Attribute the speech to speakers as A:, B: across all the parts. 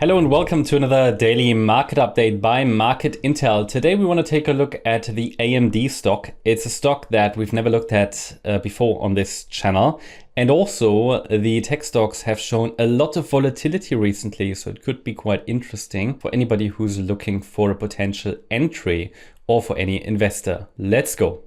A: Hello and welcome to another daily market update by Market Intel. Today we want to take a look at the AMD stock. It's a stock that we've never looked at before on this channel. And also the tech stocks have shown a lot of volatility recently, so it could be quite interesting for anybody who's looking for a potential entry or for any investor. Let's go.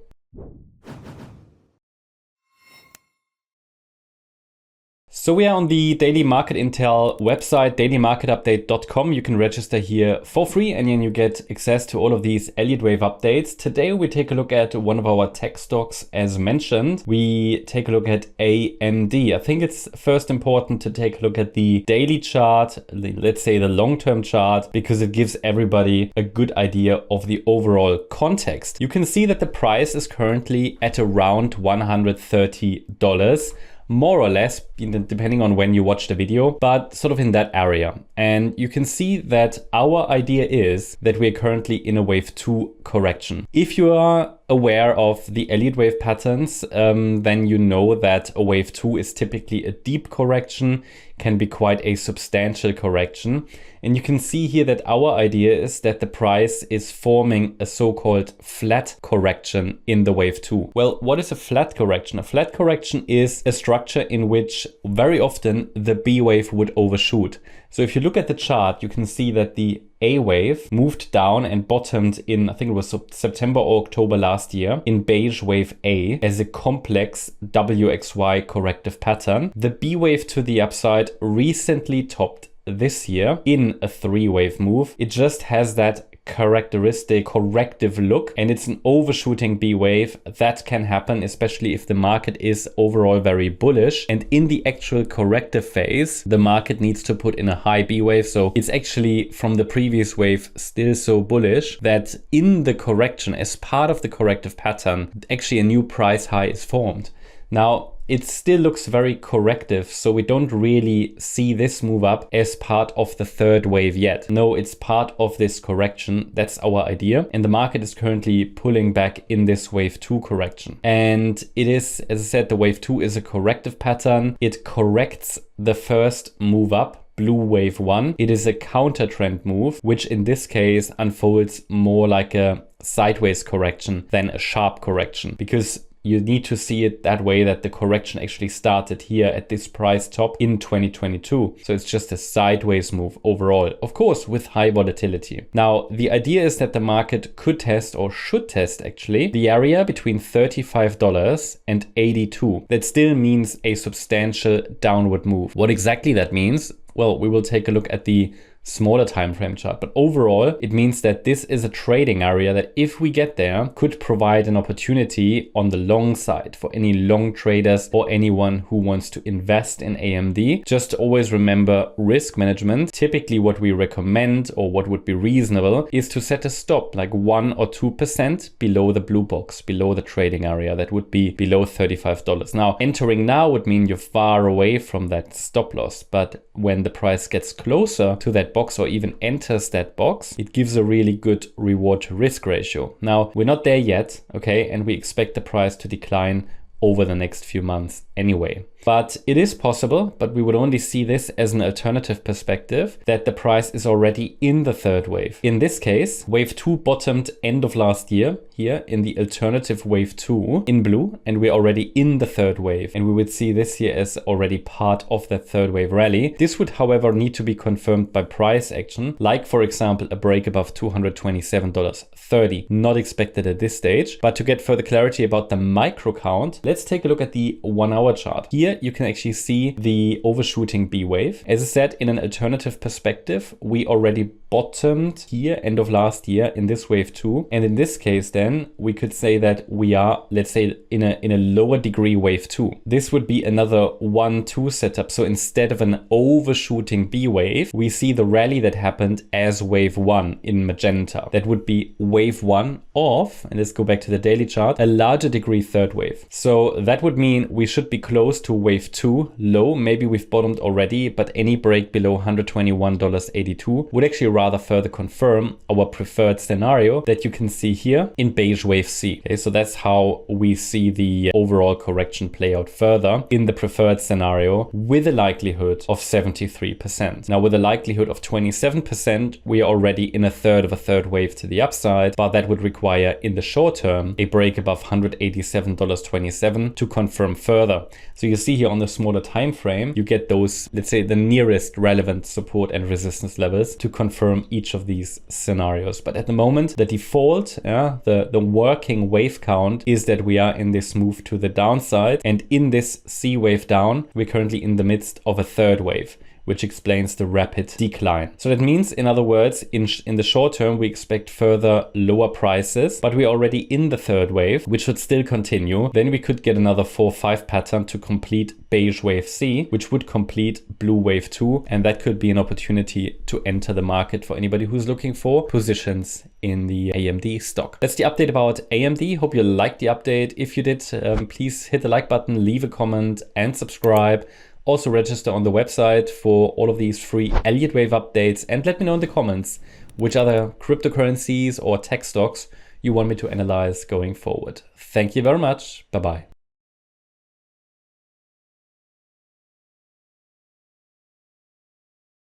A: So we are on the Daily Market Intel website, dailymarketupdate.com. You can register here for free and then you get access to all of these Elliott Wave updates. Today we take a look at one of our tech stocks as mentioned. We take a look at AMD. I think it's first important to take a look at the daily chart, let's say the long-term chart, because it gives everybody a good idea of the overall context. You can see that the price is currently at around $130. More or less, depending on when you watch the video, but sort of in that area. And you can see that our idea is that we're currently in a wave 2 correction. If you are aware of the Elliott Wave patterns, then you know that a wave 2 is typically a deep correction, can be quite a substantial correction. And you can see here that our idea is that the price is forming a so-called flat correction in the wave 2. Well, what is a flat correction? A flat correction is a structure in which very often the B wave would overshoot. So if you look at the chart, you can see that the A wave moved down and bottomed in, I think it was September or October last year, in beige wave A as a complex WXY corrective pattern. The B wave to the upside recently topped this year in a 3-wave move. It just has that characteristic corrective look, and it's an overshooting B wave. That can happen, especially if the market is overall very bullish, and in the actual corrective phase the market needs to put in a high B wave. So it's actually from the previous wave still so bullish that in the correction, as part of the corrective pattern, actually a new price high is formed. Now it still looks very corrective, so we don't really see this move up as part of the third wave yet. No, it's part of this correction. That's our idea. And the market is currently pulling back in this wave 2 correction. And it is, as I said, the wave 2 is a corrective pattern. It corrects the first move up, blue wave 1. It is a counter trend move, which in this case unfolds more like a sideways correction than a sharp correction, because you need to see it that way, that the correction actually started here at this price top in 2022. So it's just a sideways move overall, of course, with high volatility. Now, the idea is that the market could test, or should test actually, the area between $35 and $82. That still means a substantial downward move. What exactly that means? Well, we will take a look at the smaller time frame chart, but overall it means that this is a trading area that, if we get there, could provide an opportunity on the long side for any long traders or anyone who wants to invest in AMD. Just always remember risk management. Typically what we recommend, or what would be reasonable, is to set a stop like 1 or 2% below the blue box, below the trading area. That would be below $35. Now, entering now would mean you're far away from that stop loss, but when the price gets closer to that box or even enters that box, it gives a really good reward to risk ratio. Now, we're not there yet, okay, and we expect the price to decline over the next few months anyway. But it is possible, but we would only see this as an alternative perspective, that the price is already in the third wave. In this case, wave 2 bottomed end of last year here in the alternative wave 2 in blue, and we're already in the third wave, and we would see this here as already part of that third wave rally. This would, however, need to be confirmed by price action, like for example a break above $227.30. Not expected at this stage. But to get further clarity about the micro count, let's take a look at the 1-hour chart. Here you can actually see the overshooting B wave. As I said, in an alternative perspective, we already bottomed here end of last year in this wave 2. And in this case then we could say that we are, let's say, in a lower degree wave 2. This would be another 1-2 setup. So instead of an overshooting B wave, we see the rally that happened as wave 1 in magenta. That would be wave 1 of, and let's go back to the daily chart, a larger degree third wave. So that would mean we should be close to wave 2 low. Maybe we've bottomed already, but any break below $121.82 would actually rather further confirm our preferred scenario that you can see here in beige wave C. Okay, so that's how we see the overall correction play out further in the preferred scenario with a likelihood of 73%. Now with a likelihood of 27%, we are already in a third of a third wave to the upside, but that would require in the short term a break above $187.27 to confirm further. So you see here on the smaller time frame, you get those, let's say, the nearest relevant support and resistance levels to confirm each of these scenarios. But at the moment, the default, the working wave count is that we are in this move to the downside, and in this C wave down, we're currently in the midst of a third wave, which explains the rapid decline. So that means, in other words, in the short term, we expect further lower prices, but we're already in the third wave, which should still continue. Then we could get another 4-5 pattern to complete beige wave C, which would complete blue wave 2. And that could be an opportunity to enter the market for anybody who's looking for positions in the AMD stock. That's the update about AMD. Hope you liked the update. If you did, please hit the like button, leave a comment and subscribe. Also register on the website for all of these free Elliott Wave updates, and let me know in the comments which other cryptocurrencies or tech stocks you want me to analyze going forward. Thank you very much. Bye-bye.